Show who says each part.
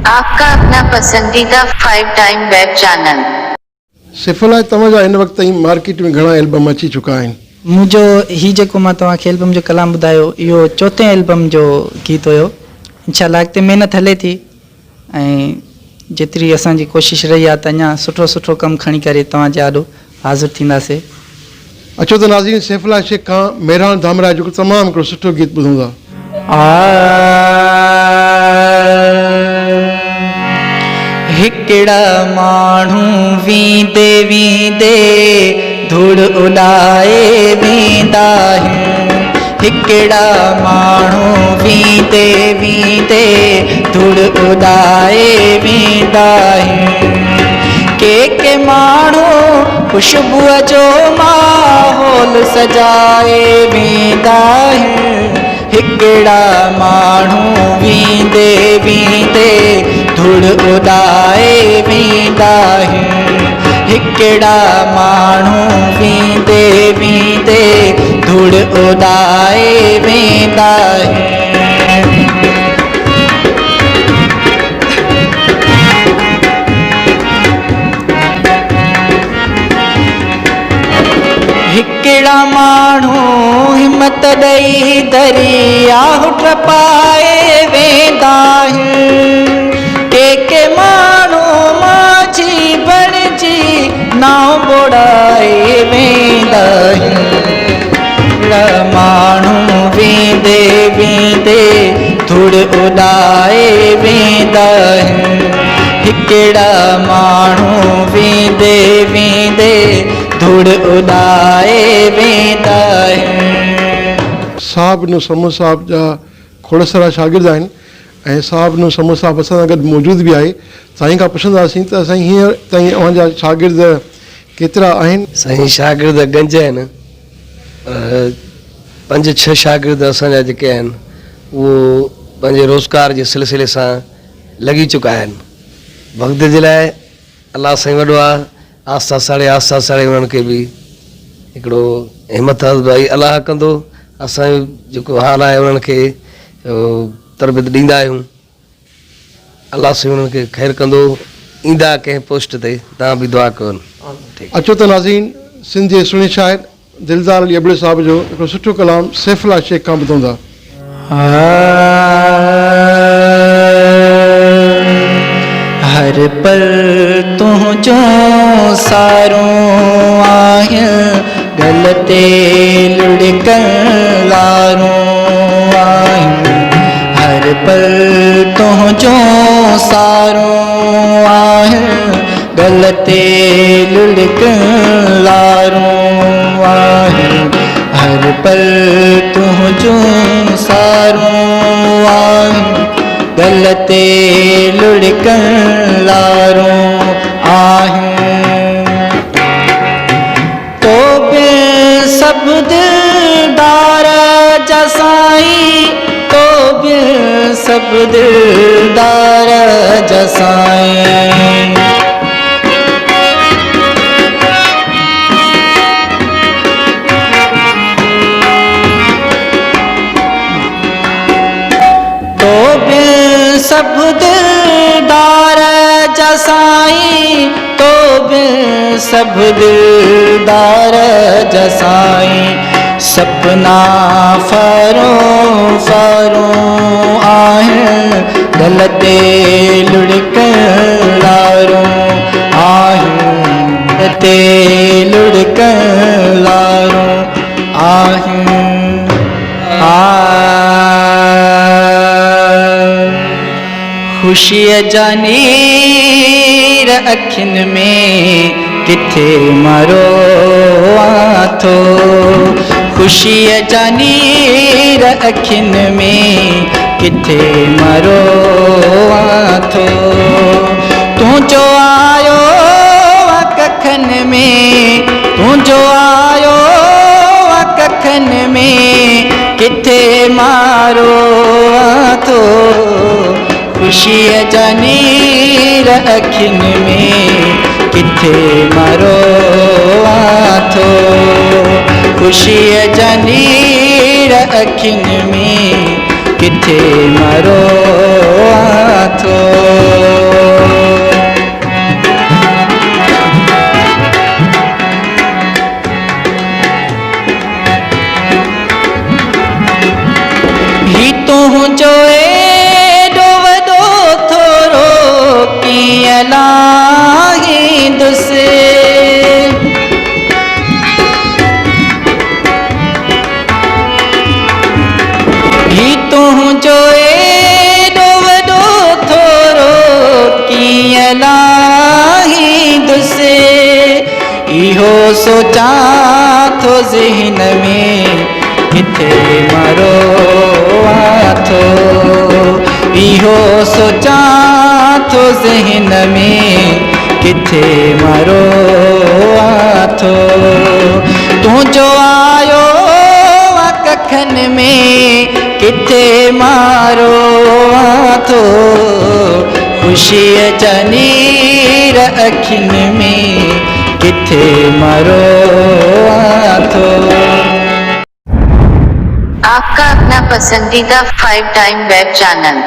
Speaker 1: आपका अपना पसंदीदा 5 टाइम वेब चैनल।
Speaker 2: सिफला तव्हांजा इन वक्त ताईं मार्केट में घणा एल्बम अची चुका आहिनि।
Speaker 3: मुझो ही जेको मां तव्हांखे एल्बम जो कलाम ॿुधायो इहो चौथे एल्बम जो गीत हुयो। इंशाअल्लाह अॻिते महिनत हले थी ऐं जेतिरी असांजी कोशिशि रही आहे त अञा सुठो सुठो कमु खणी करे तव्हांजे आॾो हाज़िर थींदासीं।
Speaker 2: अचो त नाज़रीन सैफुल्ला शेख खां मेहरान धामरा जो तमामु हिकिड़ो सुठो गीत ॿुधूं था।
Speaker 3: हिकिड़ा माण्हू वींदे वींदे धूड़ उॾाए वेंदा आहिनि। हिकिड़ा माण्हू वींदे वींदे धूड़ उॾाए वेंदा आहिनि। के माण्हू ख़ुशबूअ जो माहौल सजाए वेंदा आहिनि। हिकिड़ा माण्हू वींदे वींदे धूड़ उॾाए वेंदा आहिनि। हिकिड़ा माण्हू वींदे वींदे धूड़ उॾाए वेंदा आहिनि। हिकिड़ा माण्हू हिमत ॾेई दरिया टपाए वेंदा आहिनि। के माण्हू माझी बणिजी नाव ॿोड़ाए वेंदा आहिनि। माण्हू वेंदे वेंदे धूड़ उॾाए वेंदा आहिनि। हिकिड़ा माण्हू वेंदे वेंदे धूड़ उॾाए वेंदा आहिनि।
Speaker 2: साहब नो समूह साहब जा खोड़ सारा शागिर्द आहिनि ऐं साहब नो समूह साहब असां सां गॾु मौजूदु बि आहे। साईं खां पुछंदासीं त साईं हींअर ताईं अव्हांजा शागिर्द केतिरा आहिनि?
Speaker 4: साईं शागिर्द गंज आहिनि। 5-6 शागिर्द असांजा जेके आहिनि उहो पंहिंजे रोज़गार जे सिलसिले सां लॻी चुका आहिनि। वक़्त जे लाइ अलाह साईं वॾो आहे। आस्ता साड़े उन्हनि खे बि हिकिड़ो हिमत भाई अलाह कंदो। असांजो जेको हाल आहे उन्हनि खे तरबियत ॾींदा आहियूं। अलाह साईं उन्हनि खे ख़ैरु कंदो। ईंदा कंहिं पोस्ट ते तव्हां बि दुआ कयो।
Speaker 2: अचो त नाज़रीन सिंध जे सुहिणे शाइर दिलदार अली अबड़े साहब जो हिकिड़ो सुठो कलाम सैफुल्ला शेख खां ॿुधूं था।
Speaker 3: हर पल तुझो सारो आहे गलते लुढ़कन लारो आहे। हर पल तुझो सारो आहे गलते लुढ़कन लारो आहे। हर पल तुझो सारो आहे गलते लुढ़कन लारो आहे। तो बि सब दिलदार जा साईं, तो बि सब दिलदार जा साईं। सब दिलदार जा साईं, तो बि सब दिलदार जा साईं। सपना फरो फरो आहिनि गलते लुढ़कन लारो आहिनि। गलते लुढ़कन लारो आहिनि। ख़ुशीअ जा नीर अखियुनि में किथे मरो थो। ख़ुशीअ जा नीर अखियुनि में किथे मरो थो। तुंहिंजो आयो कखनि में, तुंहिंजो आयो कखनि में किथे मारो थो। ख़ुशीअ जा नीर अखियुनि में किथे मरो थो। ख़ुशीअ जा नीर अखियुनि में किथे मरो थो। सोचां थो ज़हन में किथे मरो थो, इहो सोचां थो ज़हन में किथे मरो थो। तुंहिंजो आयो कखन में किथे मारो थो, ख़ुशीअ जा नीर अखियुनि में किथे मरो थो।
Speaker 1: आपका अपना पसंदीदा 5 टाइम वेब चैनल